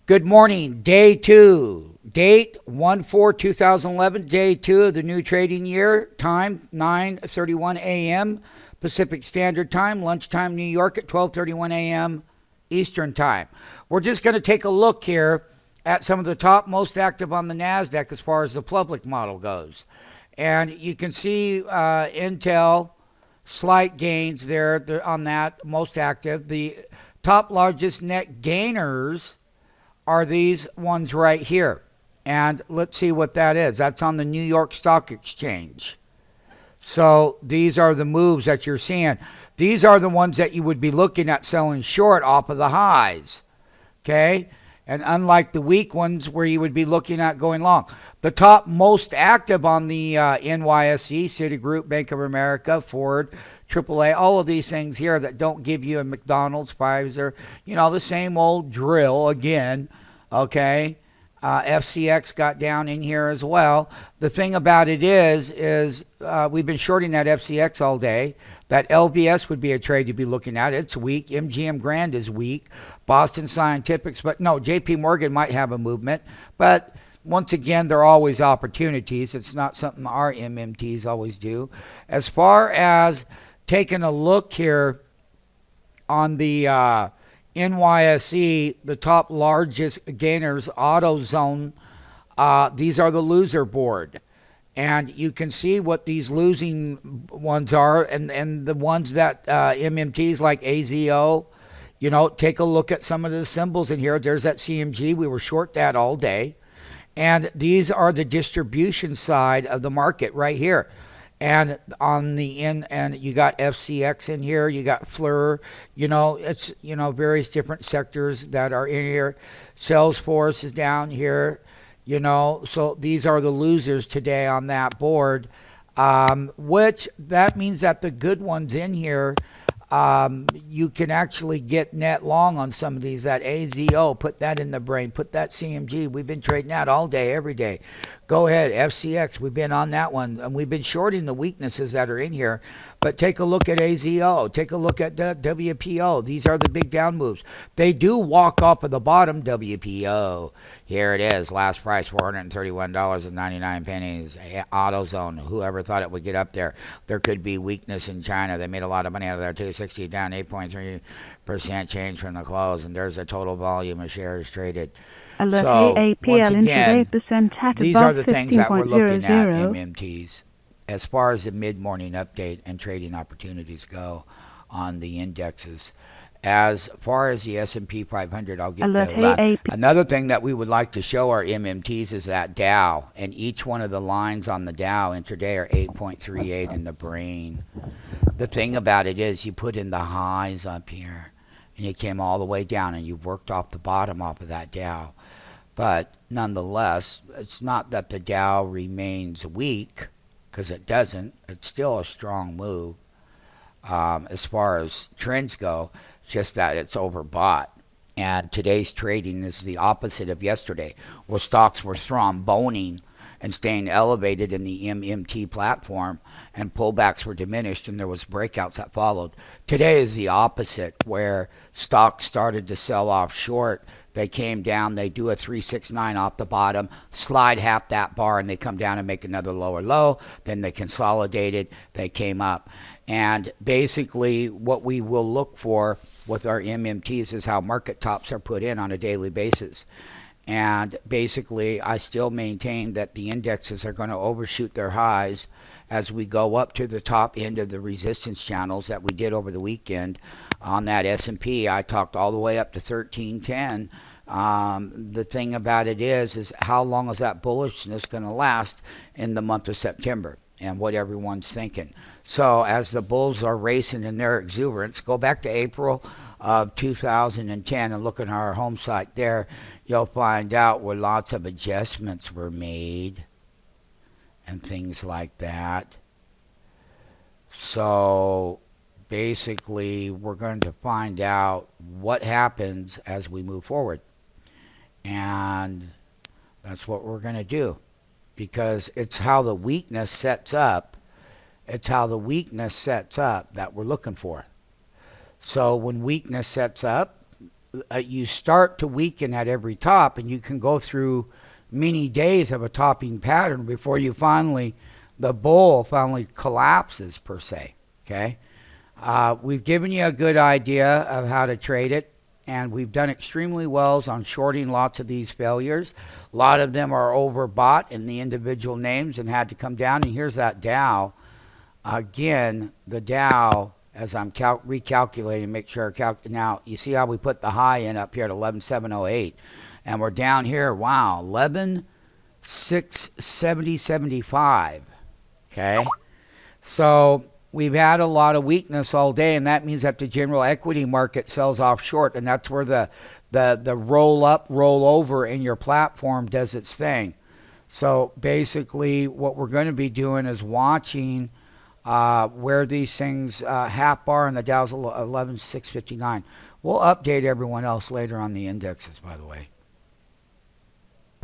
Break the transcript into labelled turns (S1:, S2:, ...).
S1: Good morning, day two. Date 1/4/2011, day two of the new trading year. Time 9:31 a.m. Pacific Standard Time. Lunchtime, New York at 12:31 a.m. Eastern Time. We're just going to take a look here at some of the top most active on the NASDAQ as far as the public model goes. And you can see Intel, slight gains there on that, most active. The top largest net gainers are these ones right here. And let's see what that is. That's on the New York Stock Exchange. So these are the moves that you're seeing. These are the ones that you would be looking at selling short off of the highs. Okay? And unlike the weak ones where you would be looking at going long. The top most active on the NYSE, Citigroup, Bank of America, Ford, AAA, all of these things here that don't give you a McDonald's, Pfizer, the same old drill again, okay? FCX got down in here as well. The thing about it is we've been shorting that FCX all day. That LVS would be a trade to be looking at. It's weak. MGM Grand is weak. Boston Scientifics, but no, JP Morgan might have a movement. But once again, there are always opportunities. It's not something our MMTs always do. As far as taking a look here on the NYSE, the top largest gainers, AutoZone, these are the loser board. And you can see what these losing ones are, and the ones that MMTs like AZO, take a look at some of the symbols in here. There's that CMG. We were short that all day. And these are the distribution side of the market right here. And on the end, and you got FCX in here, you got FLIR, it's, various different sectors that are in here. Salesforce is down here, so these are the losers today on that board, which that means that the good ones in here, you can actually get net long on some of these. That AZO, put that in the brain, put that CMG. We've been trading that all day, every day. Go ahead, FCX, we've been on that one, and we've been shorting the weaknesses that are in here. But take a look at AZO, take a look at WPO. These are the big down moves. They do walk off of the bottom. WPO, here it is, last price $431.99. AutoZone, whoever thought it would get up there. There could be weakness in China. They made a lot of money out of there. 260 down, 8.3% change from the close, and there's a total volume of shares traded.
S2: Alert
S1: So
S2: AAPL
S1: once again,
S2: 8% at
S1: these are
S2: above
S1: the things that we're looking at,
S2: 15.00.
S1: MMTs, as far as the mid-morning update and trading opportunities go on the indexes. As far as the S&P 500, I'll get
S2: Alert
S1: to that.
S2: AAP.
S1: Another thing that we would like to show our MMTs is that Dow, and each one of the lines on the Dow intraday are 8.38 in the brain. The thing about it is you put in the highs up here, and you came all the way down, and you worked off the bottom off of that Dow. But nonetheless, it's not that the Dow remains weak, because it doesn't. It's still a strong move as far as trends go, just that it's overbought. And today's trading is the opposite of yesterday, where stocks were thromboning and staying elevated in the MMT platform, and pullbacks were diminished, and there was breakouts that followed. Today is the opposite, where stocks started to sell off short. They came down, they do a 369 off the bottom, slide half that bar, and they come down and make another lower low. Then they consolidated, they came up. And basically what we will look for with our MMTs is how market tops are put in on a daily basis. And basically, I still maintain that the indexes are going to overshoot their highs as we go up to the top end of the resistance channels that we did over the weekend. On that S&P, I talked all the way up to 1310. The thing about it is how long is that bullishness going to last in the month of September, and what everyone's thinking. So as the bulls are racing in their exuberance, go back to April of 2010 and look at our home site there. You'll find out where lots of adjustments were made and things like that. So basically, we're going to find out what happens as we move forward. And that's what we're going to do, because it's how the weakness sets up. It's how the weakness sets up that we're looking for. So when weakness sets up, you start to weaken at every top, and you can go through many days of a topping pattern before you finally, the bull finally collapses per se. Okay. We've given you a good idea of how to trade it, and we've done extremely well on shorting lots of these failures. A lot of them are overbought in the individual names and had to come down. And here's that Dow. Again, the Dow, as I'm recalculating, make sure now you see how we put the high in up here at 11,708, and we're down here. Wow, 11,670.75. Okay, so we've had a lot of weakness all day, and that means that the general equity market sells off short, and that's where the roll up, roll over in your platform does its thing. So basically, what we're going to be doing is watching where these things half bar, and the Dow's 11,659. We'll update everyone else later on the indexes, by the way.